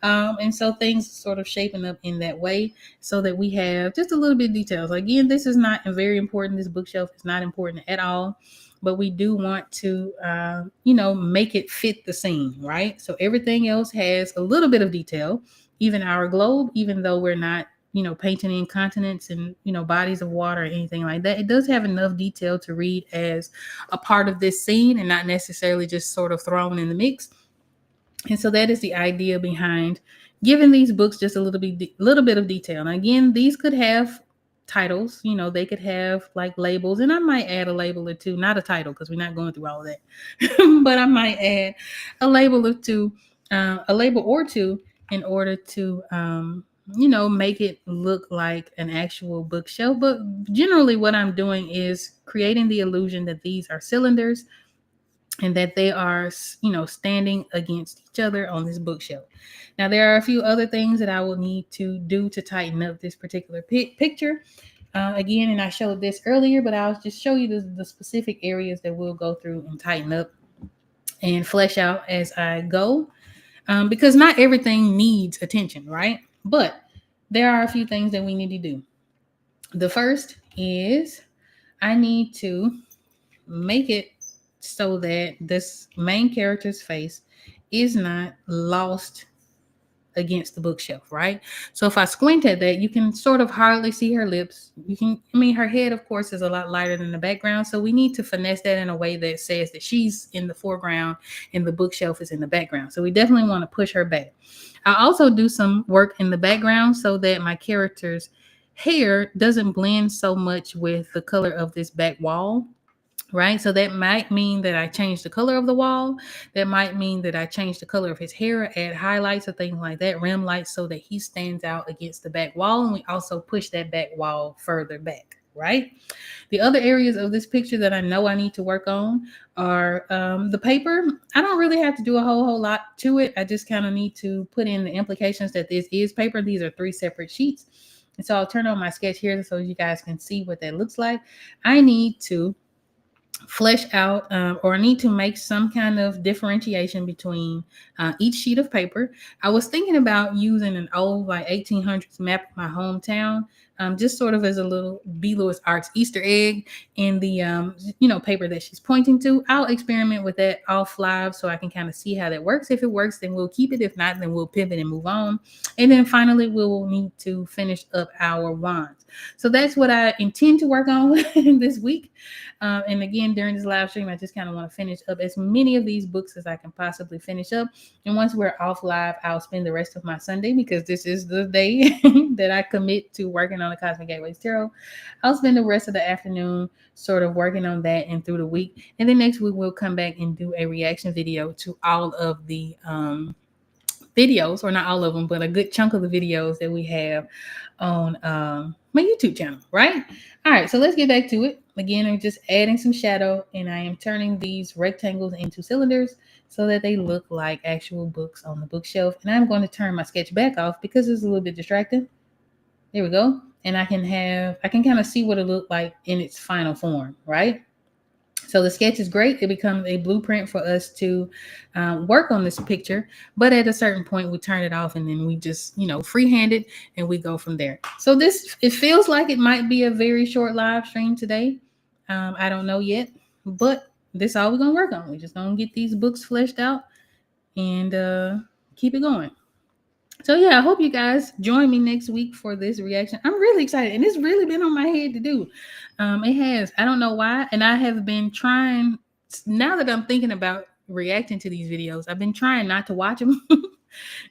Speaker 1: And so things sort of shaping up in that way so that we have just a little bit of details. Again, this is not very important. This bookshelf is not important at all, but we do want to, make it fit the scene, right? So everything else has a little bit of detail, even our globe, even though we're not, painting in continents and, bodies of water or anything like that. It does have enough detail to read as a part of this scene and not necessarily just sort of thrown in the mix. And so that is the idea behind giving these books just a little bit of detail. And again, these could have titles, they could have like labels, and I might add a label or two, not a title because we're not going through all of that, but I might add a label or two, in order to, make it look like an actual bookshelf. But generally, what I'm doing is creating the illusion that these are cylinders and that they are, standing against each other on this bookshelf. Now, there are a few other things that I will need to do to tighten up this particular picture. Again, and I showed this earlier, but I'll just show you the specific areas that we'll go through and tighten up and flesh out as I go. Because not everything needs attention, right? But there are a few things that we need to do. The first is I need to make it so that this main character's face is not lost against the bookshelf, right? So if I squint at that, you can sort of hardly see her lips. Her head, of course, is a lot lighter than the background. So we need to finesse that in a way that says that she's in the foreground and the bookshelf is in the background. So we definitely want to push her back. I also do some work in the background so that my character's hair doesn't blend so much with the color of this back wall. Right. So that might mean that I change the color of the wall. That might mean that I change the color of his hair, add highlights or things like that, rim lights, so that he stands out against the back wall. And we also push that back wall further back. Right. The other areas of this picture that I know I need to work on are the paper. I don't really have to do a whole lot to it. I just kind of need to put in the implications that this is paper. These are 3 separate sheets. And so I'll turn on my sketch here so you guys can see what that looks like. I need to flesh out or need to make some kind of differentiation between each sheet of paper. I was thinking about using an old like 1800s map of my hometown, just sort of as a little B. Lewis Arts Easter egg in the paper that she's pointing to. I'll experiment with that off live so I can kind of see how that works. If it works, then we'll keep it. If not, then we'll pivot and move on. And then finally, we will need to finish up our wands. So that's what I intend to work on this week. And again, during this live stream, I just kind of want to finish up as many of these books as I can possibly finish up. And once we're off live, I'll spend the rest of my Sunday, because this is the day that I commit to working on the Cosmic Gateways Tarot. I'll spend the rest of the afternoon sort of working on that and through the week. And then next week, we'll come back and do a reaction video to all of the videos, or not all of them, but a good chunk of the videos that we have on my YouTube channel, right? All right, so let's get back to it. Again, I'm just adding some shadow, and I am turning these rectangles into cylinders so that they look like actual books on the bookshelf. And I'm going to turn my sketch back off because it's a little bit distracting. There we go. And I can kind of see what it looked like in its final form, right? So the sketch is great. It becomes a blueprint for us to work on this picture. But at a certain point, we turn it off and then we just, freehand it and we go from there. So it feels like it might be a very short live stream today. I don't know yet, but this is all we're going to work on. We're just going to get these books fleshed out and keep it going. So yeah, I hope you guys join me next week for this reaction. I'm really excited, and it's really been on my head to do. It has. I don't know why, and I have been trying. Now that I'm thinking about reacting to these videos, I've been trying not to watch them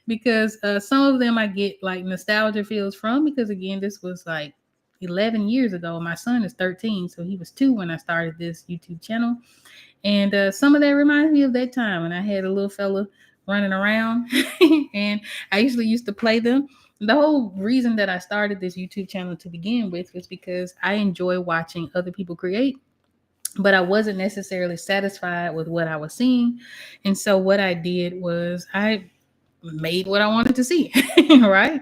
Speaker 1: because some of them I get like nostalgia feels from. Because again, this was like 11 years ago. My son is 13, so he was 2 when I started this YouTube channel. And some of that reminds me of that time when I had a little fella running around, and I usually used to play them. The whole reason that I started this YouTube channel to begin with was because I enjoy watching other people create, but I wasn't necessarily satisfied with what I was seeing. And so what I did was I made what I wanted to see, right?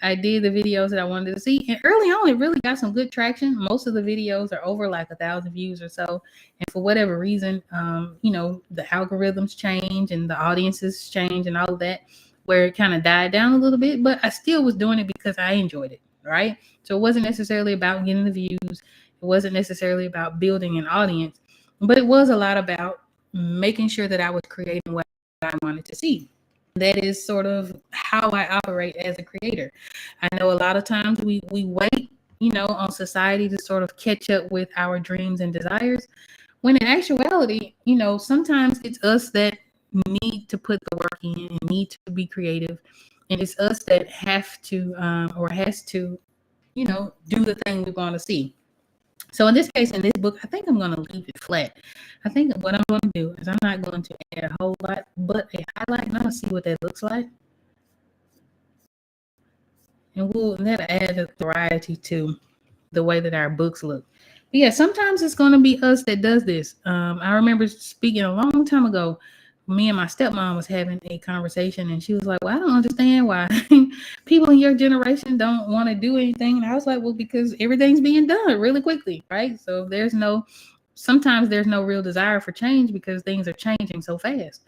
Speaker 1: I did the videos that I wanted to see. And early on, it really got some good traction. Most of the videos are over like 1,000 views or so. And for whatever reason, the algorithms change and the audiences change and all of that, where it kind of died down a little bit. But I still was doing it because I enjoyed it, right? So it wasn't necessarily about getting the views. It wasn't necessarily about building an audience, but it was a lot about making sure that I was creating what I wanted to see. That is sort of how I operate as a creator. I know a lot of times we wait, on society to sort of catch up with our dreams and desires. When in actuality, sometimes it's us that need to put the work in and need to be creative. And it's us that have to or has to, do the thing we want to see. So in this case, in this book, I think I'm going to leave it flat. I think what I'm going to do is I'm not going to add a whole lot, but a highlight, and I'm going to see what that looks like. And that'll add a variety to the way that our books look. But yeah, sometimes it's going to be us that does this. I remember speaking a long time ago. Me and my stepmom was having a conversation, and she was like, "Well, I don't understand why people in your generation don't want to do anything." And I was like, "Well, because everything's being done really quickly, right? So sometimes there's no real desire for change because things are changing so fast.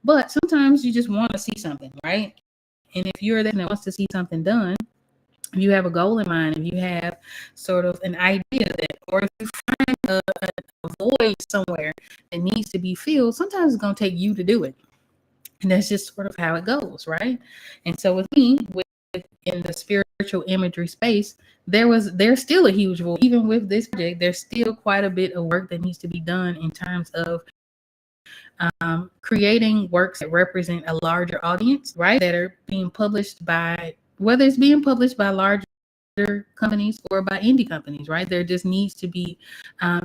Speaker 1: But sometimes you just want to see something, right? And if you're that wants to see something done, if you have a goal in mind, if you have sort of an idea that, or if you find a void somewhere that needs to be filled, sometimes it's going to take you to do it. And that's just sort of how it goes, right? And so with me, in the spiritual imagery space, there's still a huge void. Even with this project, there's still quite a bit of work that needs to be done in terms of creating works that represent a larger audience, right? That are being published by, whether it's being published by larger companies or by indie companies, right? There just needs to be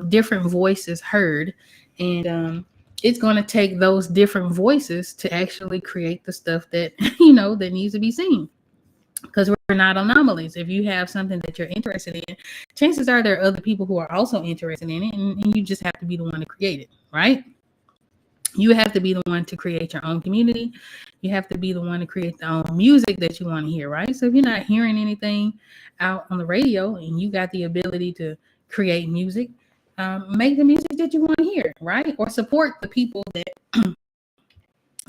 Speaker 1: different voices heard. And it's going to take those different voices to actually create the stuff that, that needs to be seen. Because we're not anomalies. If you have something that you're interested in, chances are there are other people who are also interested in it, and you just have to be the one to create it, right? You have to be the one to create your own community. You have to be the one to create the own music that you want to hear, right? So if you're not hearing anything out on the radio and you got the ability to create music, make the music that you want to hear, right? Or support the people that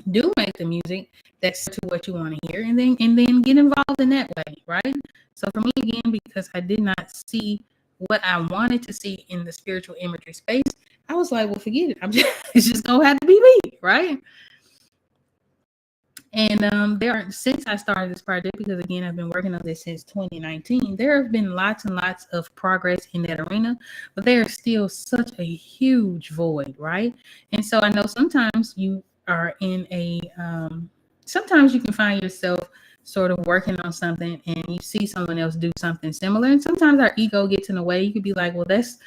Speaker 1: do make the music that's to what you want to hear, and then get involved in that way, right? So for me, again, because I did not see what I wanted to see in the spiritual imagery space, I was like, well, forget it. It's just gonna have to be me, right? And since I started this project, because again, I've been working on this since 2019, there have been lots and lots of progress in that arena, but there is still such a huge void, right? And so I know sometimes you are sometimes you can find yourself sort of working on something and you see someone else do something similar. And sometimes our ego gets in the way. You could be like, well, that's,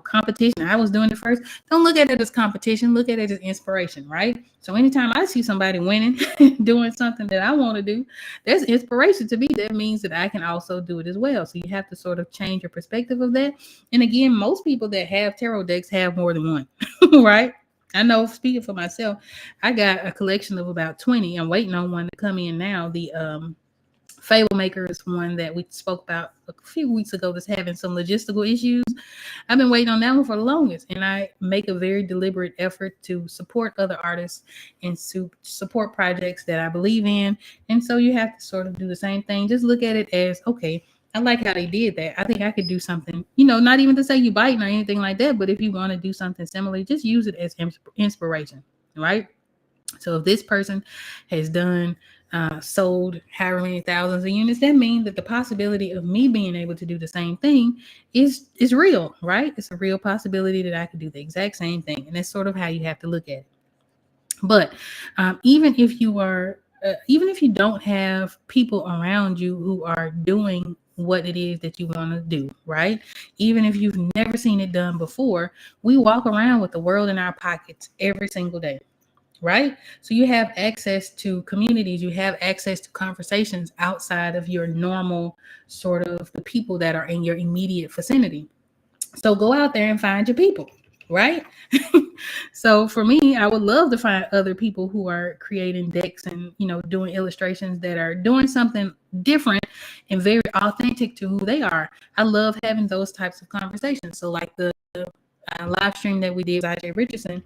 Speaker 1: competition. I was doing it first. Don't look at it as competition. Look at it as inspiration, right? So anytime I see somebody winning, doing something that I want to do, there's inspiration to me. That means that I can also do it as well. So you have to sort of change your perspective of that. And again, most people that have tarot decks have more than one, right? I know, speaking for myself, I got a collection of about 20. I'm waiting on one to come in now. The Fable Maker is one that we spoke about a few weeks ago that's having some logistical issues. I've been waiting on that one for the longest, and I make a very deliberate effort to support other artists and to support projects that I believe in. And so you have to sort of do the same thing. Just look at it as, okay, I like how they did that. I think I could do something, not even to say you biting or anything like that, but if you want to do something similar, just use it as inspiration, right? So if this person has sold however many thousands of units, that means that the possibility of me being able to do the same thing is real, right? It's a real possibility that I could do the exact same thing. And that's sort of how you have to look at it. But even if you don't have people around you who are doing what it is that you want to do, right? Even if you've never seen it done before, we walk around with the world in our pockets every single day, right? So you have access to communities, you have access to conversations outside of your normal sort of the people that are in your immediate vicinity. So go out there and find your people, right? So for me, I would love to find other people who are creating decks and, doing illustrations that are doing something different and very authentic to who they are. I love having those types of conversations. So like the live stream that we did with IJ Richardson,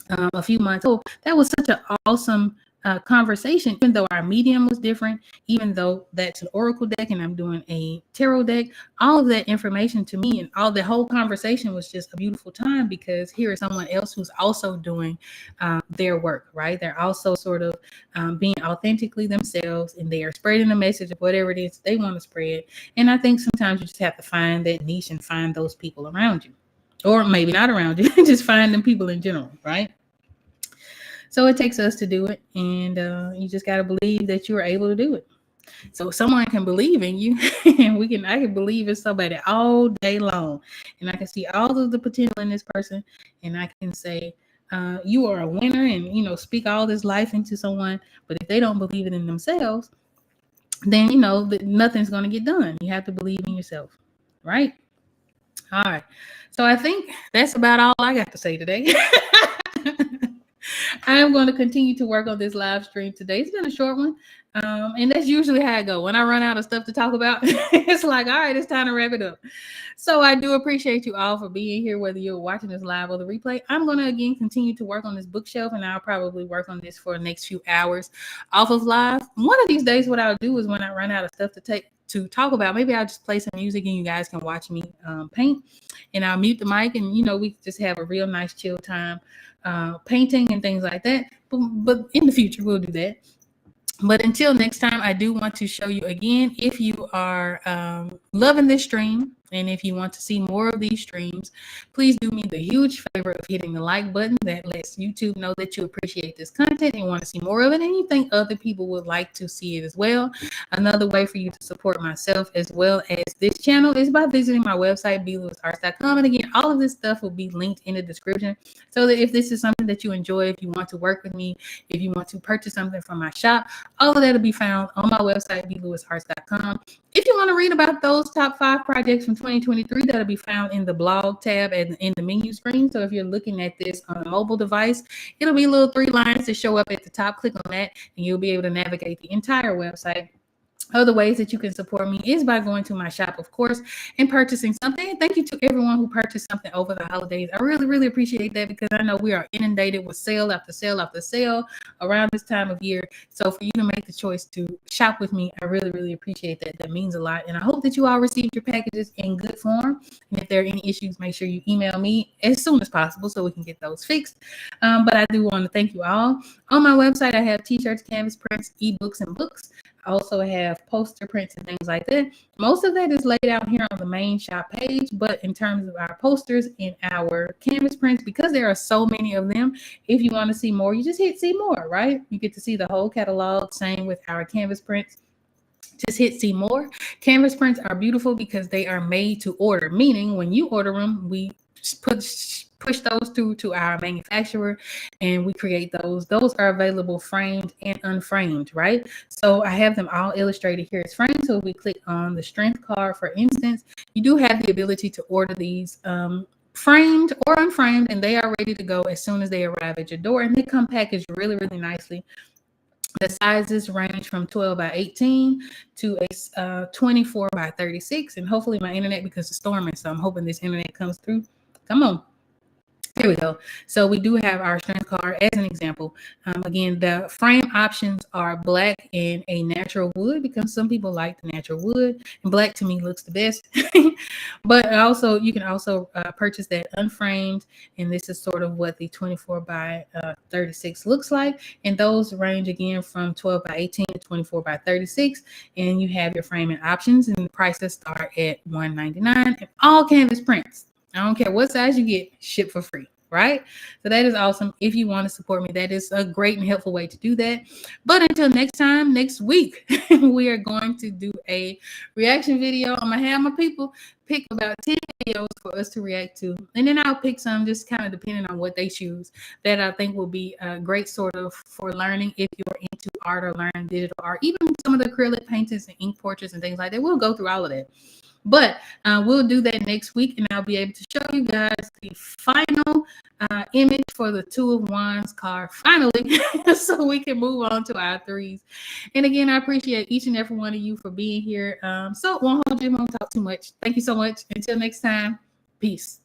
Speaker 1: a few months ago. That was such an awesome conversation, even though our medium was different, even though that's an oracle deck and I'm doing a tarot deck. All of that information to me and all the whole conversation was just a beautiful time, because here is someone else who's also doing their work, right? They're also sort of being authentically themselves, and they are spreading the message of whatever it is they want to spread. And I think sometimes you just have to find that niche and find those people around you, or maybe not around you, just find them people in general, right? So it takes us to do it, and you just got to believe that you are able to do it. So someone can believe in you, and I can believe in somebody all day long, and I can see all of the potential in this person, and I can say, you are a winner, and speak all this life into someone. But if they don't believe it in themselves, then nothing's going to get done. You have to believe in yourself, right? All right. So I think that's about all I got to say today. I am going to continue to work on this live stream today. It's been a short one. And that's usually how I go. When I run out of stuff to talk about, it's like, all right, it's time to wrap it up. So I do appreciate you all for being here, whether you're watching this live or the replay. I'm going to, again, continue to work on this bookshelf, and I'll probably work on this for the next few hours off of live. One of these days, what I'll do is when I run out of stuff to talk about, maybe I'll just play some music and you guys can watch me paint, and I'll mute the mic, and we just have a real nice chill time painting and things like that. But in the future, we'll do that. But until next time, I do want to show you again, if you are loving this stream, and if you want to see more of these streams, please do me the huge favor of hitting the like button. That lets YouTube know that you appreciate this content and want to see more of it, and you think other people would like to see it as well. Another way for you to support myself as well as this channel is by visiting my website, blewisarts.com. And again, all of this stuff will be linked in the description, so that if this is something that you enjoy, if you want to work with me, if you want to purchase something from my shop, all of that will be found on my website, blewisarts.com. If you want to read about those top 5 projects from 2023, that'll be found in the blog tab and in the menu screen. So if you're looking at this on a mobile device, it'll be little 3 lines that show up at the top. Click on that, and you'll be able to navigate the entire website. Other ways that you can support me is by going to my shop, of course, and purchasing something. Thank you to everyone who purchased something over the holidays. I really, really appreciate that, because I know we are inundated with sale after sale after sale around this time of year. So for you to make the choice to shop with me, I really, really appreciate that. That means a lot. And I hope that you all received your packages in good form. And if there are any issues, make sure you email me as soon as possible so we can get those fixed. But I do want to thank you all. On my website, I have t-shirts, canvas prints, ebooks, and books. I also have poster prints and things like that. Most of that is laid out here on the main shop page, but in terms of our posters and our canvas prints, because there are so many of them, if you want to see more, you just hit see more, right? You get to see the whole catalog. Same with our canvas prints. Just hit see more. Canvas prints are beautiful because they are made to order, meaning when you order them, we push those through to our manufacturer, and we create those. Those are available framed and unframed, right? So I have them all illustrated here as framed. So if we click on the strength card, for instance, you do have the ability to order these framed or unframed, and they are ready to go as soon as they arrive at your door, and they come packaged really, really nicely. The sizes range from 12 by 18 to a 24 by 36. And hopefully my internet, because it's storming, so I'm hoping this internet comes through. Come on. Here we go. So we do have our strength card as an example. Again, the frame options are black and a natural wood, because some people like the natural wood, and black to me looks the best. But also, you can also purchase that unframed, and this is sort of what the 24 by 36 looks like. And those range again from 12 by 18 to 24 by 36. And you have your framing options, and the prices start at $199. And all canvas prints, I don't care what size you get, ship for free. right? So that is awesome. If you want to support me, that is a great and helpful way to do that. But until next time, next week, we are going to do a reaction video. I'm gonna have my people pick about 10 videos for us to react to, and then I'll pick some just kind of depending on what they choose that I think will be a great sort of for learning if you're into art or learn digital art, even some of the acrylic paintings and ink portraits and things like that. We'll go through all of that. But we'll do that next week, and I'll be able to show you guys the final image for the Two of Wands card finally, so we can move on to our threes. And again, I appreciate each and every one of you for being here. So won't hold you, won't talk too much. Thank you so much. Until next time, peace.